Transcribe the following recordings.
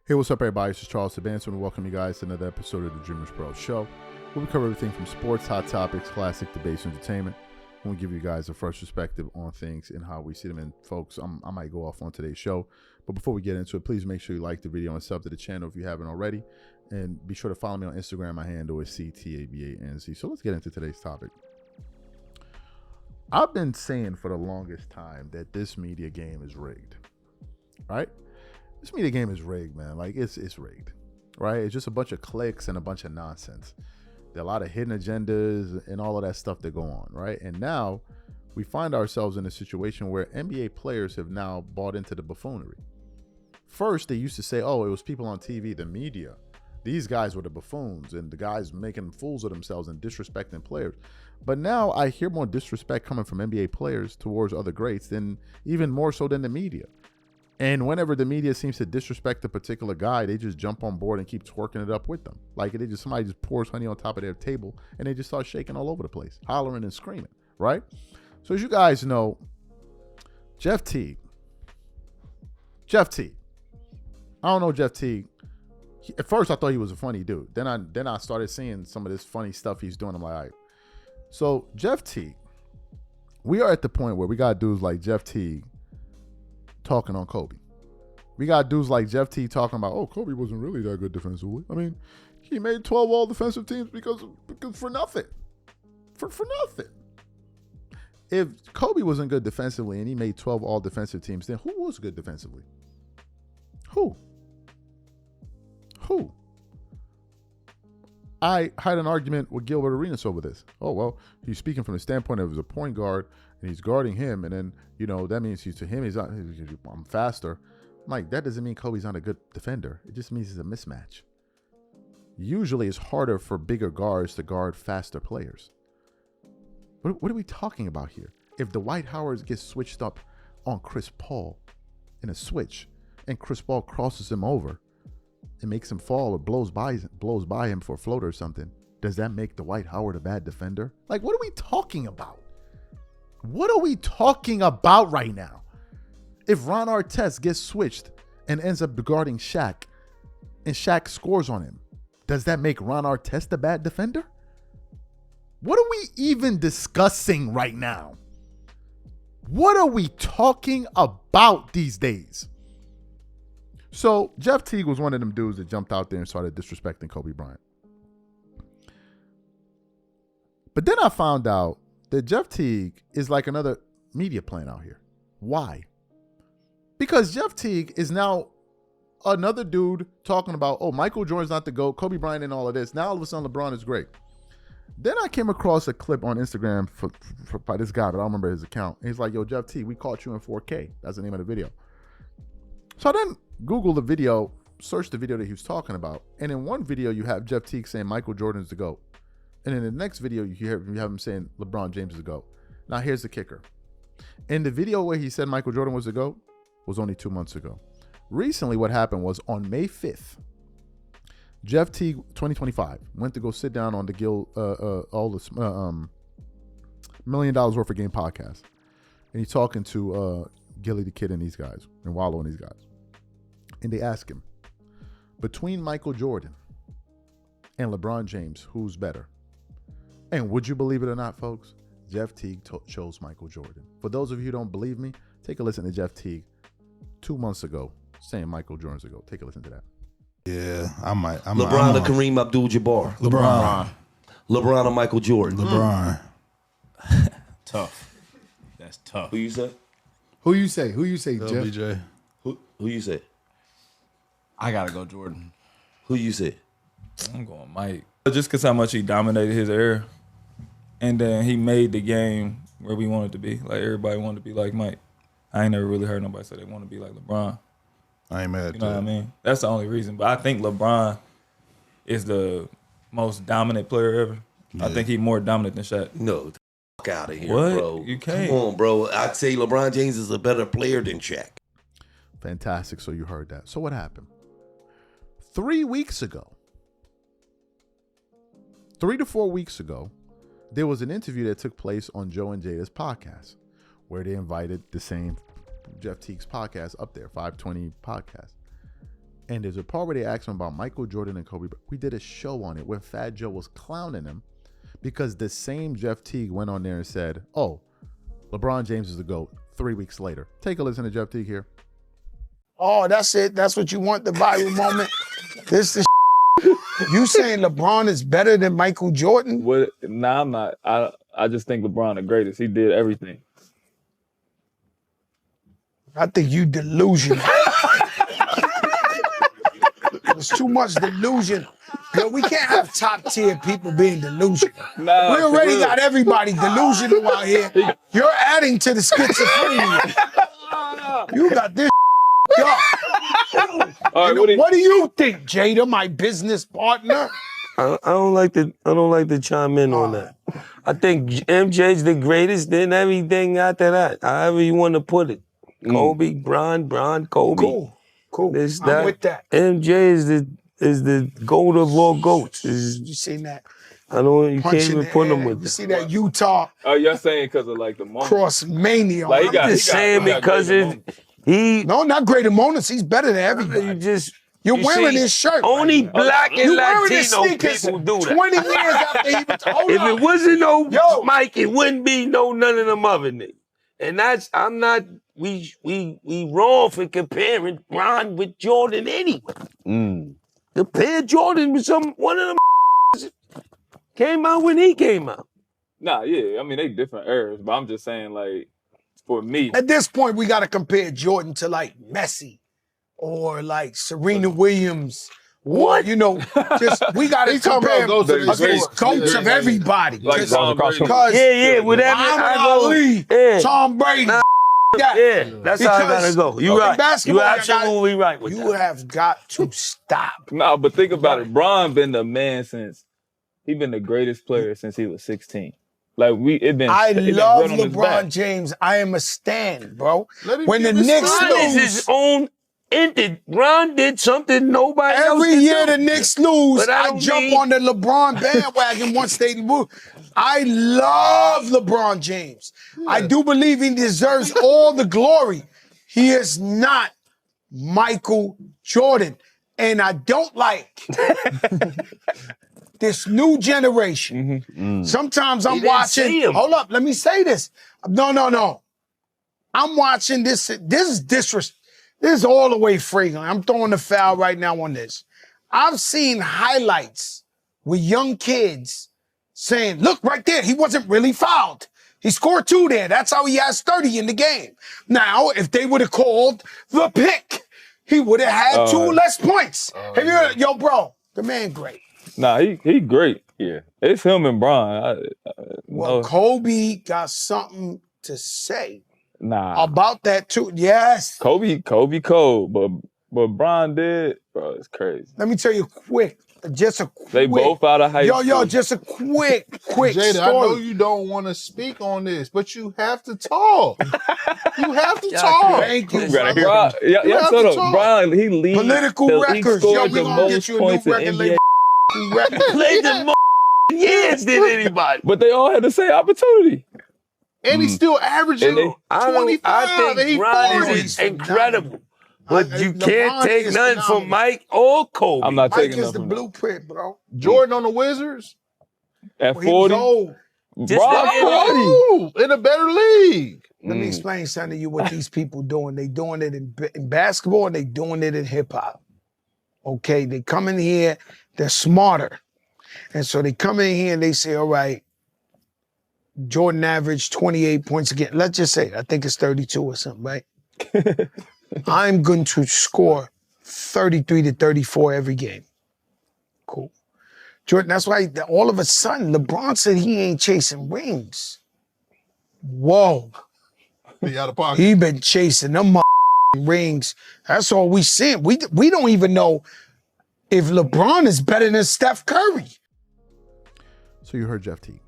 Hey, what's up, everybody? This is Charles Sabanson, and welcome you guys to another episode of the DREAMERSPRO show, where we cover everything from sports, hot topics, classic debates, and entertainment. And we give you guys a fresh perspective on things and how we see them. And folks, I might go off on today's show, but before we get into it, please make sure you like the video and sub to the channel if you haven't already. And be sure to follow me on Instagram. My handle is CTABANZ. So let's get into today's topic. I've been saying for the longest time that this media game is rigged, right? This media game is rigged, man. Like, it's rigged, right? It's just a bunch of clicks and a bunch of nonsense. There are a lot of hidden agendas and all of that stuff that go on, right? And now we find ourselves in a situation where NBA players have now bought into the buffoonery. First, they used to say, oh, it was people on TV, the media. These guys were the buffoons and the guys making fools of themselves and disrespecting players. But now I hear more disrespect coming from NBA players towards other greats than even more so than the media. And whenever the media seems to disrespect a particular guy, they just jump on board and keep twerking it up with them. Like somebody just pours honey on top of their table and they just start shaking all over the place, hollering and screaming, right? So as you guys know, Jeff Teague. I don't know Jeff Teague. At first I thought he was a funny dude. Then I started seeing some of this funny stuff he's doing. I'm like, all right. So Jeff Teague, we are at the point where we got dudes like Jeff Teague talking on Kobe. We got dudes like Jeff Teague talking about, oh, Kobe wasn't really that good defensively. I mean, he made 12 all defensive teams because for nothing. For nothing. If Kobe wasn't good defensively and he made 12 all defensive teams, then who was good defensively? Who? I had an argument with Gilbert Arenas over this. Oh, well, he's speaking from the standpoint of as a point guard and he's guarding him. And then, that means I'm faster. Mike, that doesn't mean Kobe's not a good defender. It just means it's a mismatch. Usually it's harder for bigger guards to guard faster players. What are we talking about here? If Dwight Howard gets switched up on Chris Paul in a switch and Chris Paul crosses him over, it makes him fall or blows by him for a floater or something, does that make Dwight Howard a bad defender? Like, what are we talking about? What are we talking about right now? If Ron Artest gets switched and ends up guarding Shaq and Shaq scores on him, does that make Ron Artest a bad defender? What are we even discussing right now? What are we talking about these days? So Jeff Teague was one of them dudes that jumped out there and started disrespecting Kobe Bryant. But then I found out that Jeff Teague is like another media plant out here. Why? Because Jeff Teague is now another dude talking about, oh, Michael Jordan's not the GOAT, Kobe Bryant and all of this. Now all of a sudden LeBron is great. Then I came across a clip on Instagram by this guy, but I don't remember his account. And he's like, yo, Jeff Teague, we caught you in 4K. That's the name of the video. So I then Googled the video, searched the video that he was talking about. And in one video, you have Jeff Teague saying Michael Jordan's the GOAT. And in the next video, you have him saying LeBron James is the GOAT. Now, here's the kicker. In the video where he said Michael Jordan was the GOAT was only 2 months ago. Recently, what happened was on May 5th, Jeff Teague, 2025, went to go sit down on the $1 million worth of game podcast. And he's talking to Gilly the Kid and these guys, and Wallow and these guys. And they ask him, between Michael Jordan and LeBron James, who's better? And would you believe it or not, folks? Jeff Teague chose Michael Jordan. For those of you who don't believe me, take a listen to Jeff Teague 2 months ago saying Michael Jordan's ago. Take a listen to that. Yeah, I might. LeBron or Kareem Abdul-Jabbar? LeBron or Michael Jordan? LeBron. Tough. That's tough. Who you say? Who you say, Jeff? LBJ. Who you say? I gotta go Jordan. Who you say? I'm going Mike. Just because how much he dominated his era. And then he made the game where we wanted to be. Like, everybody wanted to be like Mike. I ain't never really heard nobody say they want to be like LeBron. I ain't mad at You know what I mean? That's the only reason. But I think LeBron is the most dominant player ever. Yeah. I think he's more dominant than Shaq. No, fuck out of here, what? bro. You can't. Come on, bro. I'd say LeBron James is a better player than Shaq. Fantastic. So you heard that. So what happened? 3 weeks ago, 3 to 4 weeks ago, there was an interview that took place on Joe and Jada's podcast where they invited the same Jeff Teague's podcast up there, 520 podcast. And there's a part where they asked him about Michael Jordan and Kobe. We did a show on it where Fat Joe was clowning him because the same Jeff Teague went on there and said, oh, LeBron James is the GOAT 3 weeks later. Take a listen to Jeff Teague here. Oh, that's it. That's what you want, the viral moment. This is you saying LeBron is better than Michael Jordan? What? Nah, I'm not. I just think LeBron the greatest. He did everything. I think you delusional. There's too much delusion. Yo, we can't have top tier people being delusional. Nah, We already got everybody delusional out here. You're adding to the schizophrenia. You got this up. All right, What do you think, Jada, my business partner? I don't like to chime in on that. I think MJ's the greatest, then everything after that, however you want to put it. Kobe, Bron, Kobe. Cool. This, I'm that. with that. MJ is the GOAT of all GOATs. You seen that? You Punch can't in even the put him air. with You that. see that Utah Oh, you're saying because of like the moment. cross mania? Like, I'm just saying because he No, not greater moments. He's better than everybody. You're wearing his shirt. Only black and You're wearing his Latino sneakers people do that. 20 years after he was hold If up. it wasn't no Mike, it wouldn't be none of them other niggas. And I'm not. We wrong for comparing Bron with Jordan anyway. Compare Jordan with one of them came out when he came out. Nah, yeah. I mean, they different eras, but I'm just saying, like, for me. At this point, we got to compare Jordan to like Messi or like Serena Williams. Or, you know, just we got to compare about against coach of everybody. Like Tom Brady. Because Yeah, whatever. Muhammad I go, Ali, yeah. Tom Brady. Yeah, that's how I gotta go. You in right. basketball, You absolutely right with You that. have got to stop. Nah, but think about it. Bron been the man he been the greatest player since he was 16. Like it been. I it been love right on his LeBron back. James. I am a stan, bro. Let him When the give his Knicks time. Bron is lose, his own entity. Bron did something nobody else every can year do. the Knicks lose, But I I don't jump mean- on the LeBron bandwagon once they lose. I love LeBron James. I do believe he deserves all the glory. He is not Michael Jordan. And I don't like this new generation. Sometimes I'm He didn't see watching. him. Hold up, let me say this. No. I'm watching this. This is disrespect. This is all the way free. I'm throwing the foul right now on this. I've seen highlights with young kids saying, look, right there, he wasn't really fouled. He scored 2 there. That's how he has 30 in the game. Now, if they would have called the pick, he would have had 2 less points. Have you heard, yo, bro, the man great. Nah, he great. Yeah, it's him and Bron. Well, Kobe got something to say Nah, about that too. Yes. Kobe cold, but Bron did, bro. It's crazy. Let me tell you just a quick. They both out of high school. Yo, just a quick Jada, story. I know you don't want to speak on this, but you have to talk. You have to talk. Thank you. Bron, brother. yeah, You have so to though, talk. Bron, he leads. Political he records. Yo, scored we the gonna get most you a new points in record NBA. label. Record. Played the most years than anybody. But they all had the same opportunity. And he's still averaging And they- 25 I and he think Bron 40. is incredible. But you LeBron can't take is nothing phenomenal. from Mike or Kobe. I'm not Mike taking is the nothing from them. blueprint, bro. Jordan on the Wizards. At He was 40, old. Just Bron like- 40. Ooh, in a better league. Let me explain something to you what these people doing. They doing it in basketball and they doing it in hip hop. Okay, they come in here, they're smarter. And so they come in here and they say, all right, Jordan averaged 28 points a game. Let's just say, I think it's 32 or something, right? I'm going to score 33 to 34 every game. Cool. Jordan, that's why all of a sudden LeBron said he ain't chasing rings. Whoa. He out of pocket. He been chasing them rings. That's all we seeing. We don't even know if LeBron is better than Steph Curry. So you heard Jeff Teague.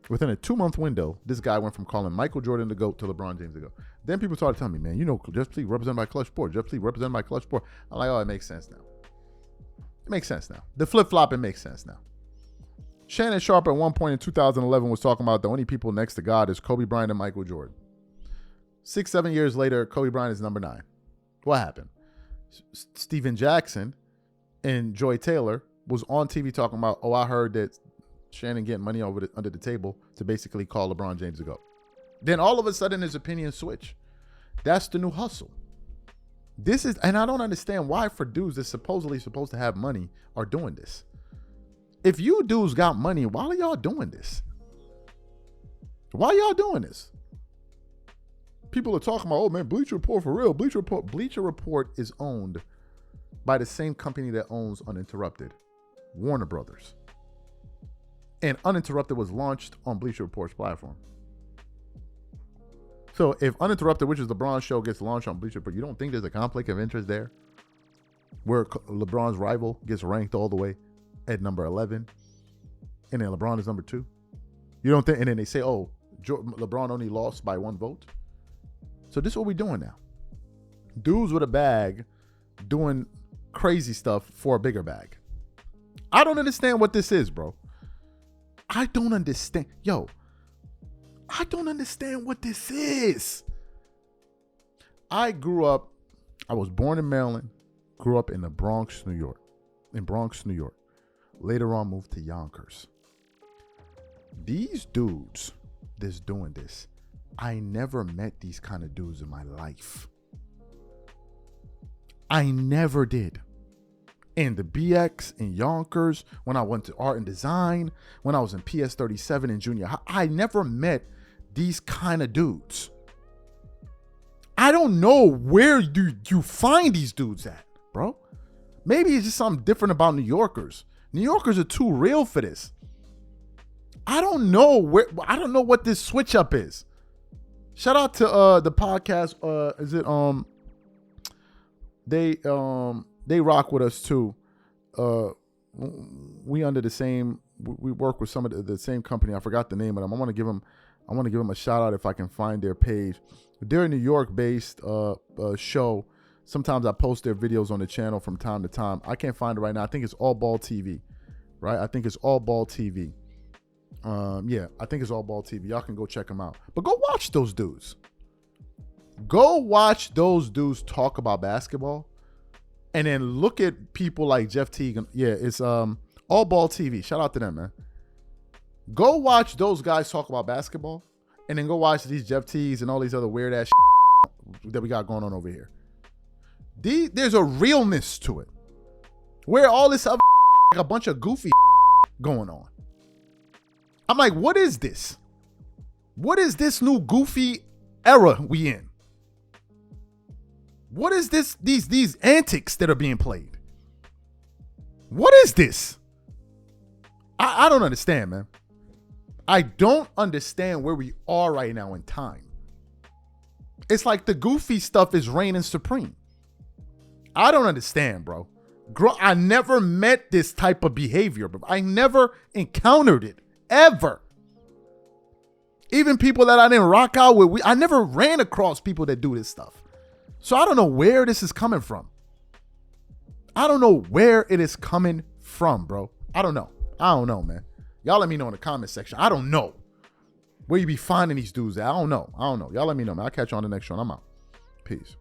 Within a 2-month window, this guy went from calling Michael Jordan the GOAT to LeBron James the GOAT. Then people started telling me, man, you know, Jeff Teague represented by Klutch Sport. Jeff Teague represented by Klutch Sport. I'm like, oh, it makes sense now. It makes sense now. The flip-flop, it makes sense now. Shannon Sharp at one point in 2011 was talking about the only people next to God is Kobe Bryant and Michael Jordan. 6-7 years later, Kobe Bryant is number 9. What happened? Steven Jackson and Joy Taylor was on TV talking about, oh, I heard that Shannon getting money under the table to basically call LeBron James to go. Then all of a sudden his opinion switch. That's the new hustle. This is, and I don't understand why for dudes that's supposedly supposed to have money are doing this. If you dudes got money, why are y'all doing this? Why y'all doing this? People are talking about, oh man, Bleacher Report for real. Bleacher Report is owned by the same company that owns Uninterrupted, Warner Brothers. And Uninterrupted was launched on Bleacher Report's platform. So if Uninterrupted, which is LeBron's show, gets launched on Bleacher Report, you don't think there's a conflict of interest there? Where LeBron's rival gets ranked all the way at number 11, and then LeBron is number 2? You don't think, and then they say, oh, LeBron only lost by 1 vote? So this is what we're doing now. Dudes with a bag doing crazy stuff for a bigger bag. I don't understand what this is, bro. I don't understand. Yo, I don't understand what this is. I was born in Maryland, grew up in the Bronx, New York. Later on moved to Yonkers. These dudes that's doing this, I never met these kind of dudes in my life. I never did. In the BX, in Yonkers, when I went to art and design, when I was in PS37 in junior high, I never met these kind of dudes. I don't know where you find these dudes at, bro. Maybe it's just something different about New Yorkers. New Yorkers are too real for this. I don't know what this switch up is. Shout out to the podcast. They rock with us too. We under the same. We work with some of the same company. I forgot the name of them. I want to give them a shout out if I can find their page. They're a New York based show. Sometimes I post their videos on the channel from time to time. I can't find it right now. I think it's All Ball TV, right? I think it's All Ball TV. Yeah, I think it's All Ball TV. Y'all can go check them out. But go watch those dudes. Go watch those dudes talk about basketball. And then look at people like Jeff Teague. Yeah, it's All Ball TV. Shout out to them, man. Go watch those guys talk about basketball. And then go watch these Jeff Teagues and all these other weird ass that we got going on over here. There's a realness to it. Where all this other like a bunch of goofy going on. I'm like, what is this? What is this new goofy era we in? What is this? These antics that are being played. What is this? I don't understand, man. I don't understand where we are right now in time. It's like the goofy stuff is reigning supreme. I don't understand, bro. I never met this type of behavior, bro. I never encountered it, ever. Even people that I didn't rock out with, I never ran across people that do this stuff. So I don't know where this is coming from. I don't know where it is coming from, bro. I don't know, man. Y'all let me know in the comment section. I don't know where you be finding these dudes at. I don't know. Y'all let me know, man. I'll catch you on the next show. I'm out. Peace.